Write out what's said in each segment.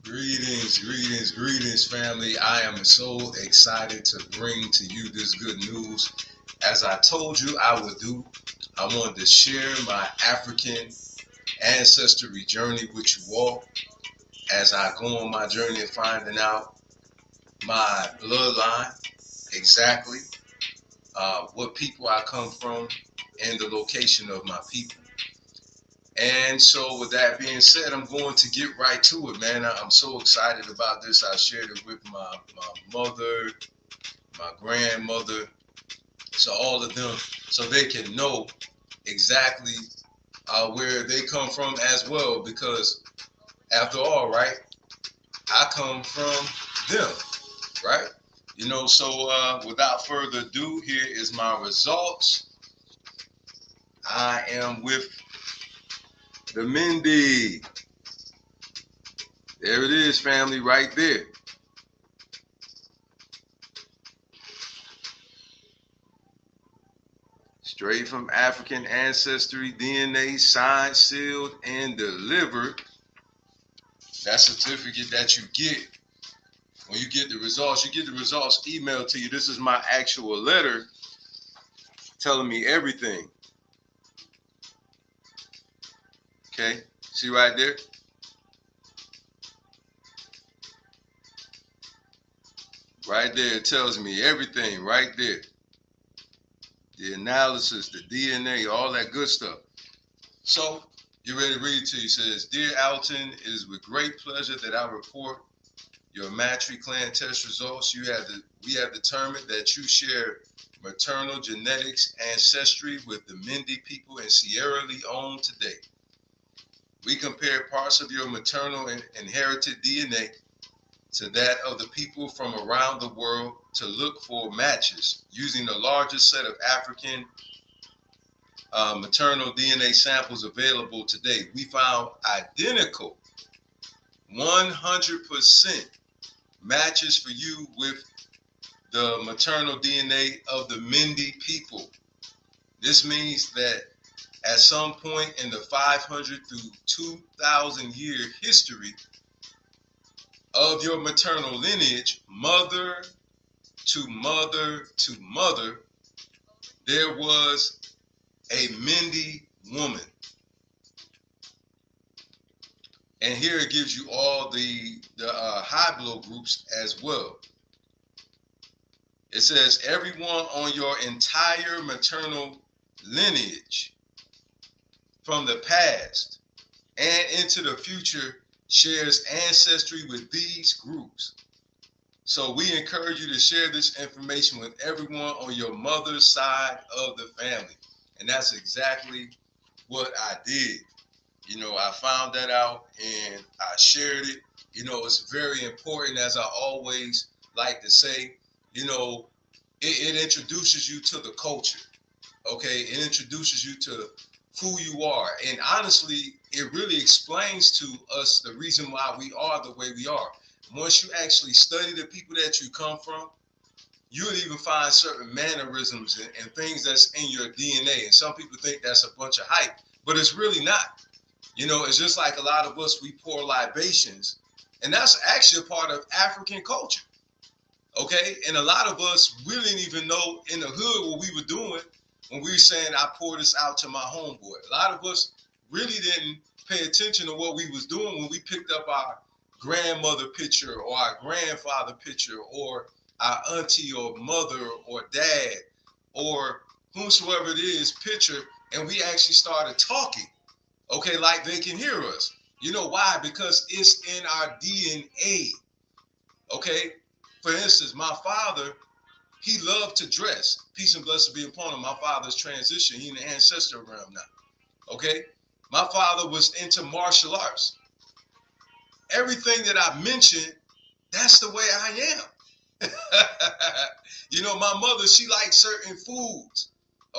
Greetings, family. I am so excited to bring to you this good news. As I told you I would do, I wanted to share my African ancestry journey with you all as I go on my journey of finding out my bloodline, exactly what people I come from, and the location of my people. And so, with that being said, I'm going to get right to it, man. I'm so excited about this. I shared it with my mother, my grandmother, so all of them, so they can know exactly where they come from as well. Because after all, right, I come from them, right? So without further ado, here is my results. I am with the Mindy. There it is, family, right there. Straight from African ancestry, DNA signed, sealed, and delivered. That certificate that you get when you get the results, you get the results emailed to you. This is my actual letter telling me everything. Okay, see right there? Right there, it tells me everything right there. The analysis, the DNA, all that good stuff. So, you ready to read it to you? It says, Dear Alton, it is with great pleasure that I report your Matry clan test results. We have determined that you share maternal genetics ancestry with the Mindi people in Sierra Leone today. We compared parts of your maternal and inherited DNA to that of the people from around the world to look for matches using the largest set of African maternal DNA samples available today. We found identical 100% matches for you with the maternal DNA of the Mindi people. This means that at some point in the 500 through 2,000 year history of your maternal lineage, mother to mother to mother, there was a Mindi woman. And here it gives you all the haplogroups as well. It says everyone on your entire maternal lineage from the past and into the future shares ancestry with these groups. So we encourage you to share this information with everyone on your mother's side of the family. And that's exactly what I did. I found that out and I shared it. It's very important, as I always like to say, it introduces you to the culture. Okay, it introduces you to who you are. And honestly, it really explains to us the reason why we are the way we are. Once you actually study the people that you come from, you would even find certain mannerisms and things that's in your DNA. And some people think that's a bunch of hype, but it's really not. It's just like a lot of us, we pour libations, and that's actually a part of African culture. Okay, and a lot of us, we didn't even know in the hood what we were doing when we were saying, I pour this out to my homeboy. A lot of us really didn't pay attention to what we was doing when we picked up our grandmother picture or our grandfather picture or our auntie or mother or dad or whomsoever it is picture, and we actually started talking, okay, like they can hear us. You know why? Because it's in our DNA, okay? For instance, my father, he loved to dress. Peace and blessings be upon him. My father's transition. He in the ancestor realm now. Okay? My father was into martial arts. Everything that I mentioned, that's the way I am. My mother, she likes certain foods.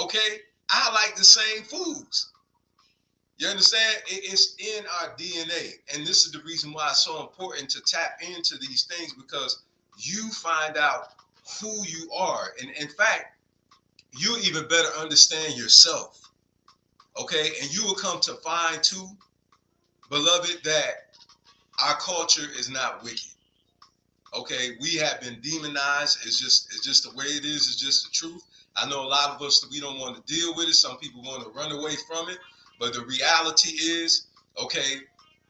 Okay? I like the same foods. You understand? It's in our DNA. And this is the reason why it's so important to tap into these things, because you find out who you are. And in fact, you even better understand yourself. Okay? And you will come to find too, beloved, that our culture is not wicked. Okay, we have been demonized. It's just the way it is. It's just the truth. I know a lot of us, we don't want to deal with it. Some people want to run away from it. But the reality is, okay,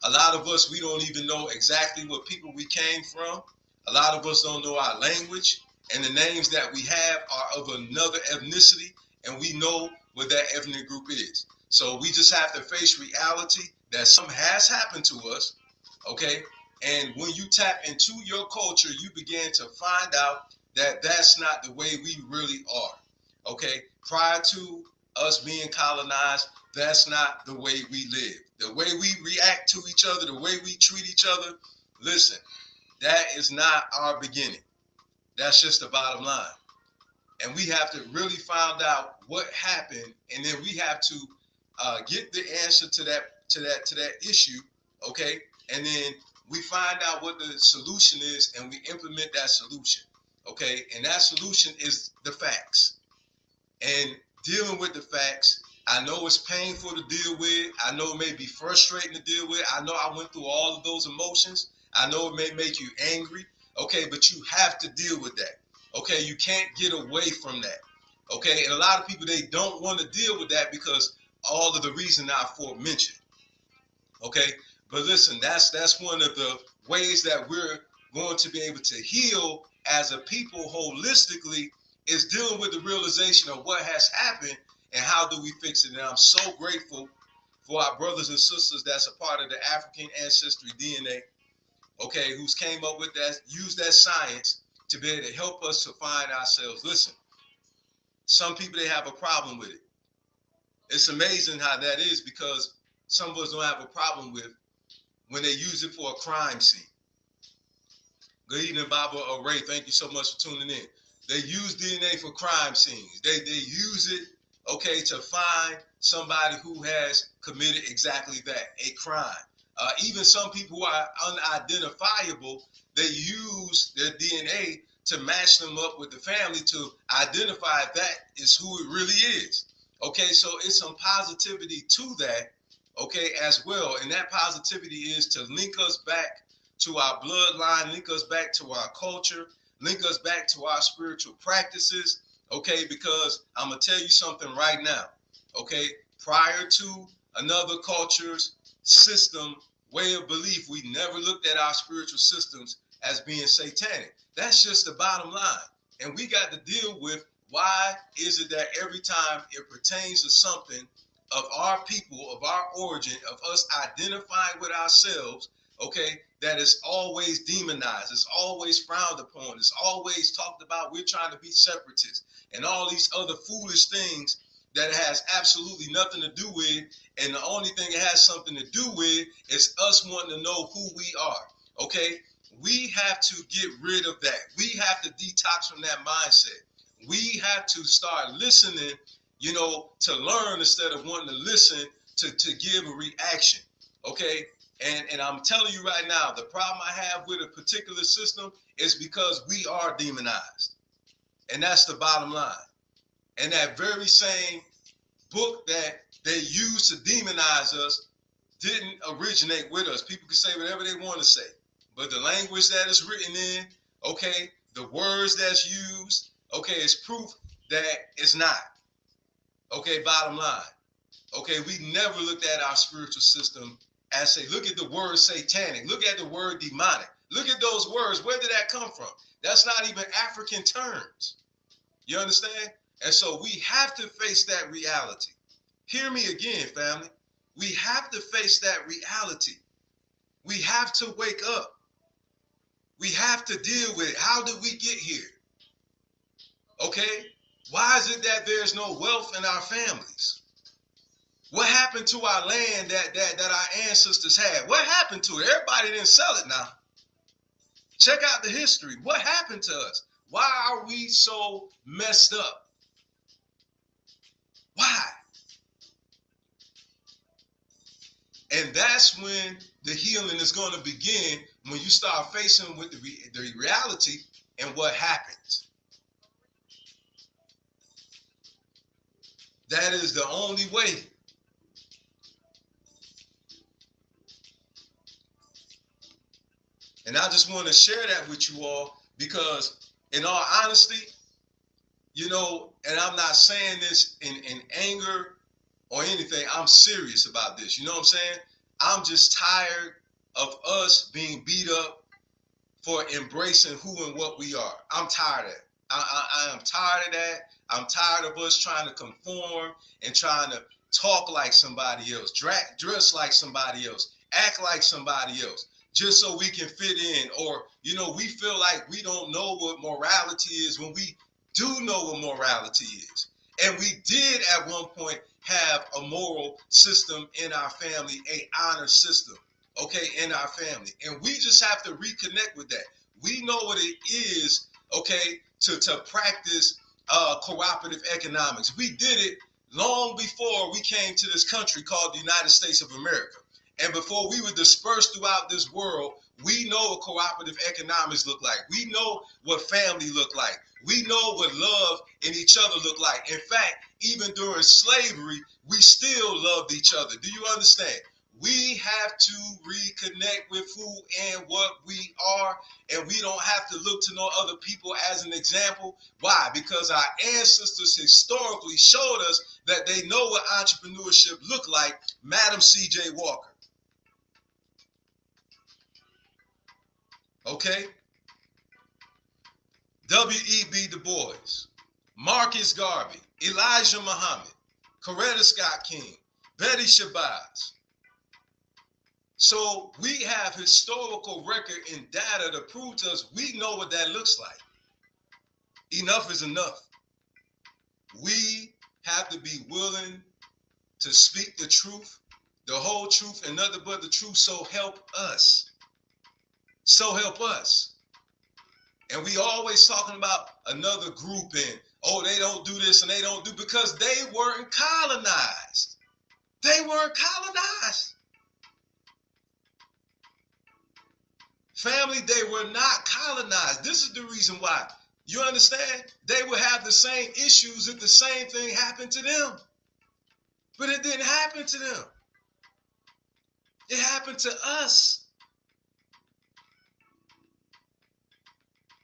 a lot of us, we don't even know exactly what people we came from. A lot of us don't know our language. And the names that we have are of another ethnicity. And we know what that ethnic group is. So we just have to face reality that something has happened to us. Okay, and when you tap into your culture, you begin to find out that that's not the way we really are. Okay, prior to us being colonized, that's not the way we live. The way we react to each other, the way we treat each other, listen, that is not our beginning. That's just the bottom line. And we have to really find out what happened, and then we have to get the answer to that issue, okay? And then we find out what the solution is, and we implement that solution, okay? And that solution is the facts. And dealing with the facts, I know it's painful to deal with. I know it may be frustrating to deal with. I know I went through all of those emotions. I know it may make you angry, okay? But you have to deal with that, okay? You can't get away from that, okay? And a lot of people, they don't want to deal with that because all of the reason I aforementioned, okay? But listen, that's one of the ways that we're going to be able to heal as a people holistically, is dealing with the realization of what has happened and how do we fix it. And I'm so grateful for our brothers and sisters that's a part of the African Ancestry DNA, okay, who's came up with that, used that science to be able to help us to find ourselves. Listen, some people, they have a problem with it. It's amazing how that is, because some of us don't have a problem with when they use it for a crime scene. Good evening, Baba Ray. Thank you so much for tuning in. They use DNA for crime scenes. They use it, okay, to find somebody who has committed exactly that, a crime. Even some people who are unidentifiable, they use their DNA to match them up with the family to identify that is who it really is. Okay, so it's some positivity to that, okay, as well. And that positivity is to link us back to our bloodline, link us back to our culture, link us back to our spiritual practices, okay? Because I'm going to tell you something right now, okay? Prior to another culture's system, way of belief, we never looked at our spiritual systems as being satanic. That's just the bottom line. And we got to deal with, why is it that every time it pertains to something of our people, of our origin, of us identifying with ourselves, okay, that is always demonized, it's always frowned upon, it's always talked about, we're trying to be separatists, and all these other foolish things that it has absolutely nothing to do with, and the only thing it has something to do with is us wanting to know who we are, okay? We have to get rid of that. We have to detox from that mindset. We have to start listening, to learn instead of wanting to listen to give a reaction, okay? And I'm telling you right now, the problem I have with a particular system is because we are demonized. And that's the bottom line. And that very same book that they used to demonize us didn't originate with us. People can say whatever they want to say. But the language that is written in, okay, the words that's used, okay, is proof that it's not. Okay, bottom line. Okay, we never looked at our spiritual system and say, look at the word satanic, look at the word demonic, look at those words. Where did that come from? That's not even African terms. You understand? And so we have to face that reality. Hear me again, family. We have to face that reality. We have to wake up. We have to deal with it. How did we get here? Okay? Why is it that there's no wealth in our families? What happened to our land that our ancestors had? What happened to it? Everybody didn't sell it now. Check out the history. What happened to us? Why are we so messed up? Why? And that's when the healing is going to begin, when you start facing with the reality and what happens. That is the only way. And I just want to share that with you all because, in all honesty, you know, and I'm not saying this in anger or anything. I'm serious about this. You know what I'm saying? I'm just tired of us being beat up for embracing who and what we are. I'm tired of it. I am tired of that. I'm tired of us trying to conform and trying to talk like somebody else, dress like somebody else, act like somebody else, just so we can fit in. Or, you know, we feel like we don't know what morality is when we do know what morality is. And we did at one point have a moral system in our family, a honor system, okay, in our family. And we just have to reconnect with that. We know what it is, okay, to practice cooperative economics. We did it long before we came to this country called the United States of America. And before we were dispersed throughout this world, we know what cooperative economics look like. We know what family look like. We know what love in each other look like. In fact, even during slavery, we still loved each other. Do you understand? We have to reconnect with who and what we are, and we don't have to look to no other people as an example. Why? Because our ancestors historically showed us that they know what entrepreneurship looked like. Madam C.J. Walker. Okay? W.E.B. Du Bois, Marcus Garvey, Elijah Muhammad, Coretta Scott King, Betty Shabazz. So we have historical record and data to prove to us we know what that looks like. Enough is enough. We have to be willing to speak the truth, the whole truth, and nothing but the truth, so help us. So help us. And we always talking about another group and, oh, they don't do this and they don't do, because they weren't colonized. They weren't colonized. Family, they were not colonized. This is the reason why. You understand? They would have the same issues if the same thing happened to them. But it didn't happen to them. It happened to us.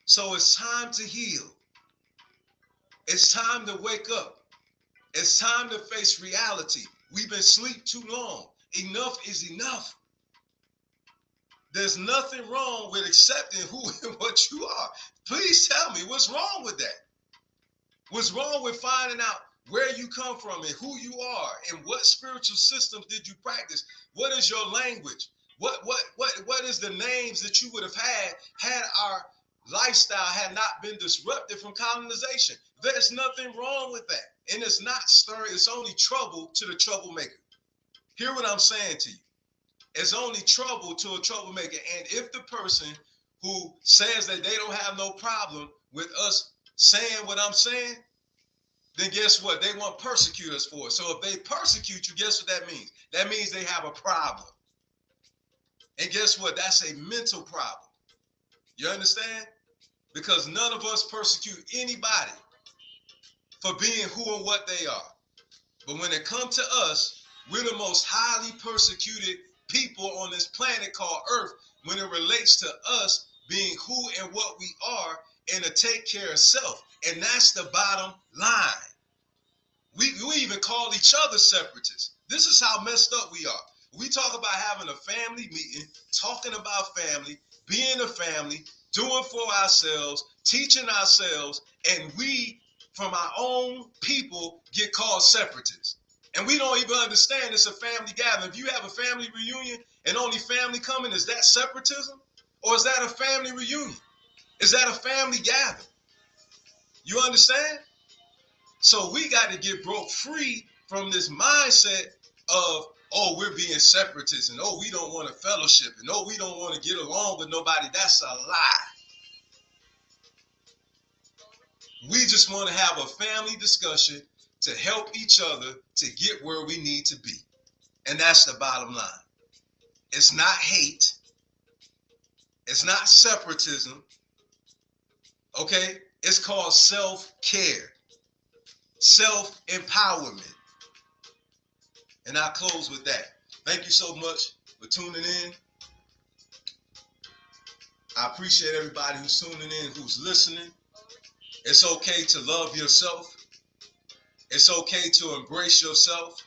So it's time to heal. It's time to wake up. It's time to face reality. We've been asleep too long. Enough is enough. There's nothing wrong with accepting who and what you are. Please tell me, what's wrong with that? What's wrong with finding out where you come from and who you are and what spiritual systems did you practice? What is your language? What is the names that you would have had our lifestyle had not been disrupted from colonization? There's nothing wrong with that. And it's not stirring, it's only trouble to the troublemaker. Hear what I'm saying to you. It's only trouble to a troublemaker. And if the person who says that they don't have no problem with us saying what I'm saying, then guess what? They want to persecute us for it. So if they persecute you, guess what that means? That means they have a problem. And guess what? That's a mental problem. You understand? Because none of us persecute anybody for being who and what they are. But when it comes to us, we're the most highly persecuted people on this planet called Earth when it relates to us being who and what we are and to take care of self. And that's the bottom line. We even call each other separatists. This is how messed up we are. We talk about having a family meeting, talking about family, being a family, doing for ourselves, teaching ourselves, and we, from our own people, get called separatists. And we don't even understand it's a family gathering. If you have a family reunion and only family coming, is that separatism? Or is that a family reunion? Is that a family gathering? You understand? So we got to get broke free from this mindset of, oh, we're being separatists, and oh, we don't want to fellowship, and oh, we don't want to get along with nobody. That's a lie. We just want to have a family discussion to help each other to get where we need to be. And that's the bottom line. It's not hate. It's not separatism. Okay? It's called self-care, self-empowerment. And I'll close with that. Thank you so much for tuning in. I appreciate everybody who's tuning in, who's listening. It's okay to love yourself. It's okay to embrace yourself.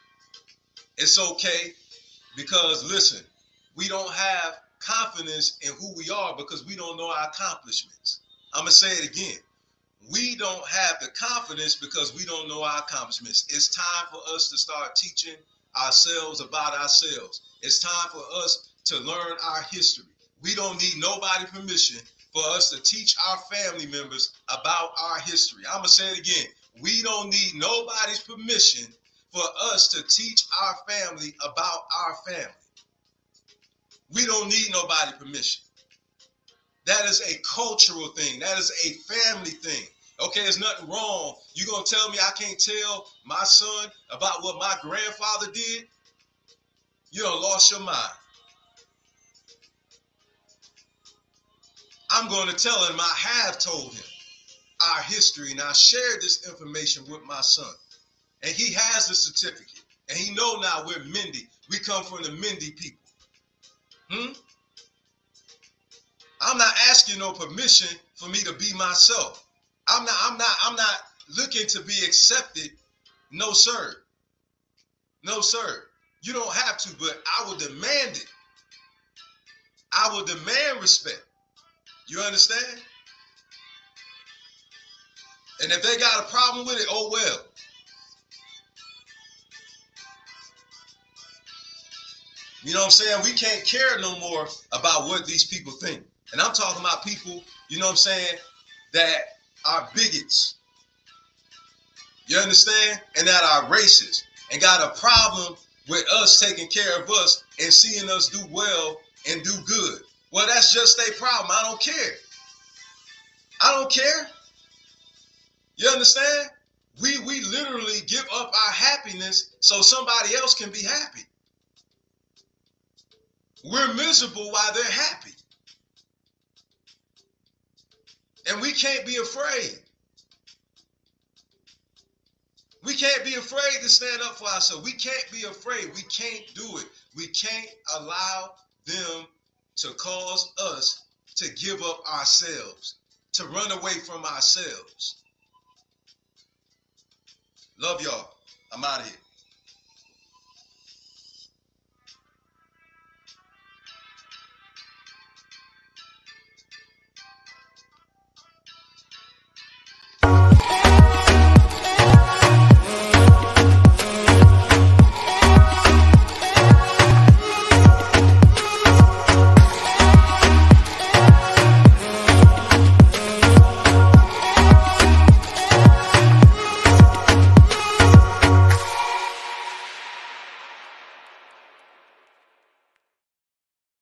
It's okay because, listen, we don't have confidence in who we are because we don't know our accomplishments. I'm going to say it again. We don't have the confidence because we don't know our accomplishments. It's time for us to start teaching ourselves about ourselves. It's time for us to learn our history. We don't need nobody's permission for us to teach our family members about our history. I'm going to say it again. We don't need nobody's permission for us to teach our family about our family. We don't need nobody's permission. That is a cultural thing. That is a family thing. Okay, there's nothing wrong. You gonna tell me I can't tell my son about what my grandfather did? You done lost your mind. I'm going to tell him I have told him our history, and I shared this information with my son. And he has the certificate. And he know now we're Mindy. We come from the Mindy people. I'm not asking no permission for me to be myself. I'm not looking to be accepted. No, sir. No, sir. You don't have to, but I will demand it. I will demand respect. You understand? And if they got a problem with it, oh well. You know what I'm saying? We can't care no more about what these people think. And I'm talking about people, you know what I'm saying, that are bigots. You understand? And that are racist and got a problem with us taking care of us and seeing us do well and do good. Well, that's just their problem. I don't care. I don't care. You understand? We literally give up our happiness so somebody else can be happy. We're miserable while they're happy. And we can't be afraid. We can't be afraid to stand up for ourselves. We can't be afraid. We can't do it. We can't allow them to cause us to give up ourselves, to run away from ourselves. Love y'all. I'm out of here.